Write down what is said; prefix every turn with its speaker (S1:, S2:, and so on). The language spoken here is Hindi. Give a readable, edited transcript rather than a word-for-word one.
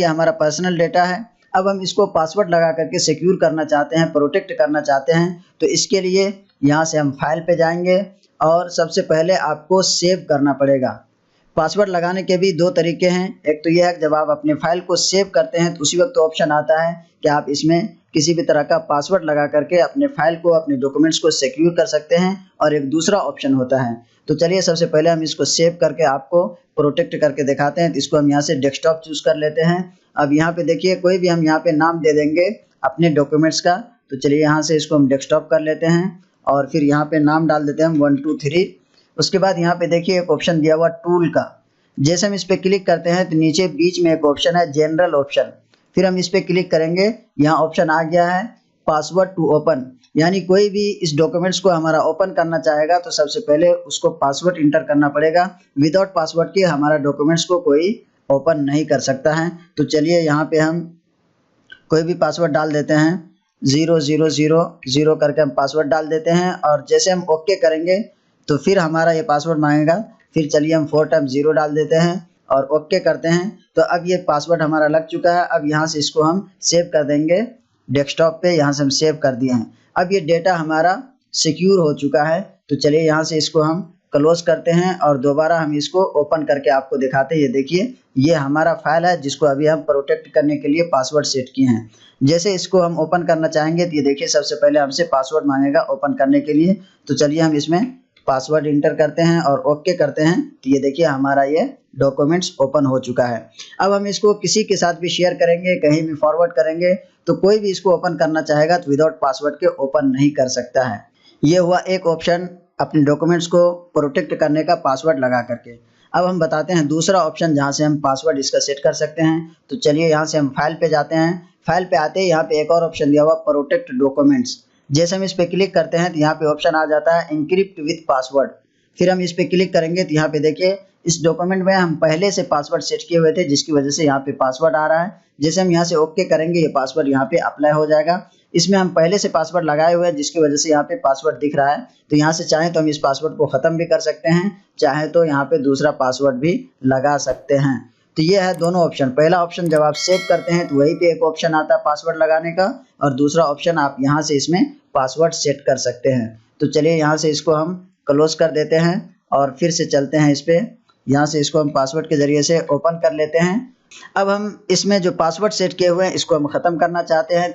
S1: ये हमारा पर्सनल डेटा है। अब हम इसको पासवर्ड लगा करके सिक्योर करना चाहते हैं, प्रोटेक्ट करना चाहते हैं, तो इसके लिए यहाँ से हम फाइल पे जाएंगे और सबसे पहले आपको सेव करना पड़ेगा। पासवर्ड लगाने के भी दो तरीके हैं। एक तो यह है कि जब आप अपने फाइल को सेव करते हैं तो उसी वक्त तो ऑप्शन आता है कि आप इसमें किसी भी तरह का पासवर्ड लगा करके अपने फाइल को, अपने डॉक्यूमेंट्स को सिक्योर कर सकते हैं, और एक दूसरा ऑप्शन होता है। तो चलिए सबसे पहले हम इसको सेव करके आपको प्रोटेक्ट करके दिखाते हैं। तो इसको हम यहाँ से डेस्कटॉप चूज कर लेते हैं। अब यहाँ पे देखिए कोई भी हम यहाँ पे नाम दे देंगे अपने डॉक्यूमेंट्स का। तो चलिए यहाँ से इसको हम डेस्कटॉप कर लेते हैं और फिर यहाँ पे नाम डाल देते हैं 1 2 3। उसके बाद यहाँ पे देखिए एक ऑप्शन दिया हुआ टूल का। जैसे हम इस पर क्लिक करते हैं तो नीचे बीच में एक ऑप्शन है जनरल ऑप्शन, फिर हम इस पर क्लिक करेंगे। यहाँ ऑप्शन आ गया है पासवर्ड टू ओपन, यानी कोई भी इस डॉक्यूमेंट्स को हमारा ओपन करना चाहेगा तो सबसे पहले उसको पासवर्ड इंटर करना पड़ेगा। विदाउट पासवर्ड के हमारा डॉक्यूमेंट्स को कोई ओपन नहीं कर सकता है। तो चलिए यहाँ पे हम कोई भी पासवर्ड डाल देते हैं, 0000 करके हम पासवर्ड डाल देते हैं। और जैसे हम ओके करेंगे तो फिर हमारा ये पासवर्ड मांगेगा। फिर चलिए हम 4 टाइम 0 डाल देते हैं और ओके करते हैं। तो अब ये पासवर्ड हमारा लग चुका है। अब यहाँ से इसको हम सेव कर देंगे डेस्कटॉप पे। यहाँ से हम सेव कर दिए हैं। अब ये डेटा हमारा सिक्योर हो चुका है। तो चलिए यहाँ से इसको हम क्लोज करते हैं और दोबारा हम इसको ओपन करके आपको दिखाते हैं। ये देखिए ये हमारा फाइल है जिसको अभी हम प्रोटेक्ट करने के लिए पासवर्ड सेट किए हैं। जैसे इसको हम ओपन करना चाहेंगे तो ये देखिए सबसे पहले हमसे पासवर्ड मांगेगा ओपन करने के लिए। तो चलिए हम इसमें पासवर्ड इंटर करते हैं और ओके करते हैं। तो ये देखिए हमारा ये डॉक्यूमेंट्स ओपन हो चुका है। अब हम इसको किसी के साथ भी शेयर करेंगे, कहीं भी फॉरवर्ड करेंगे, तो कोई भी इसको ओपन करना चाहेगा तो विदाउट पासवर्ड के ओपन नहीं कर सकता है। ये हुआ एक ऑप्शन अपने डॉक्यूमेंट्स को प्रोटेक्ट करने का पासवर्ड लगा करके। अब हम बताते हैं दूसरा ऑप्शन जहाँ से हम पासवर्ड इसका सेट कर सकते हैं। तो चलिए यहाँ से हम फाइल पे जाते हैं। फाइल पे आते ही यहाँ पे एक और ऑप्शन दिया हुआ प्रोटेक्ट डॉक्यूमेंट्स। जैसे हम इस पे क्लिक करते हैं तो यहाँ पे ऑप्शन आ जाता है एनक्रिप्ट विथ पासवर्ड। फिर हम इस पे क्लिक करेंगे तो यहाँ पे देखिए इस डॉक्यूमेंट में हम पहले से पासवर्ड सेट किए हुए थे, जिसकी वजह से यहाँ पे पासवर्ड आ रहा है। जैसे हम यहाँ से ओके करेंगे ये पासवर्ड यहाँ पे अप्लाई हो जाएगा। इसमें हम पहले से पासवर्ड लगाए हुए हैं जिसकी वजह से यहाँ पे पासवर्ड दिख रहा है। तो यहाँ से चाहे तो हम इस पासवर्ड को ख़त्म भी कर सकते हैं, चाहे तो यहाँ पे दूसरा पासवर्ड भी लगा सकते हैं। तो ये है दोनों ऑप्शन। पहला ऑप्शन जब आप सेव करते हैं तो वहीं पे एक ऑप्शन आता है पासवर्ड लगाने का, और दूसरा ऑप्शन आप यहाँ से इसमें पासवर्ड सेट कर सकते हैं। तो चलिए यहाँ से इसको हम क्लोज कर देते हैं और फिर से चलते हैं इस पर। यहाँ से इसको हम पासवर्ड के ज़रिए से ओपन कर लेते हैं। अब हम इसमें जो पासवर्ड सेट किए हुए हैं इसको हम ख़त्म करना चाहते हैं।